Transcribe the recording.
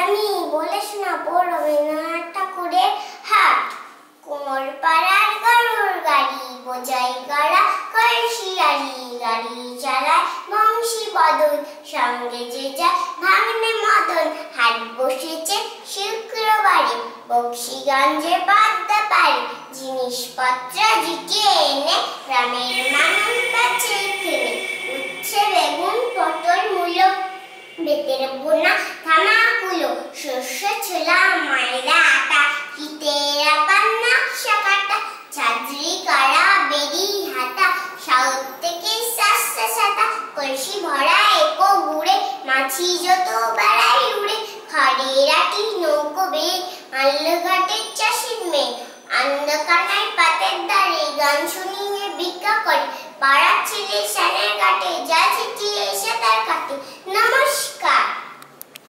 আমি বলে শোনাবো রবীন্দ্রনাথ ঠাকুরের হাট। কোমর পাড়ার গরুর গাড়ি, বোঝাই গাড়া কলসি আড়ি, গাড়ি চালায় বংশী বদন, সঙ্গে যে যায় ভাগ্নে মদন। হাট বসেছে শুক্রবারে, বক্সিগঞ্জে বাদ্যা পারে, জিনিসপত্র জুটিয়ে এনে গ্রামের মানুষ বেচে কিনে। উচ্ছে বেগুন পটল মূলো, বেতের বোনা থামাকুলো, শস্য ছোলা ময়দা আটা, কিতেরা পান্না শাকাটা, ছাজরি কাড়া বেরি হাতা, সাউথ থেকে সাস্তা সাতা, কলসি ভরা একো গুড়ে, মাছি যত বেড়াই উড়ে। খড়ের আটি নৌকো বেয়ে আনলো ঘাটের চাষির মেয়ে, অন্ধকানায় পাতের দ্বারে গান শুনিয়ে ভিক্ষা করে, পাড়ার ছেলে স্নানের ঘাটে যা চিঠিয়ে এসে তার কাটে। নমস্কার।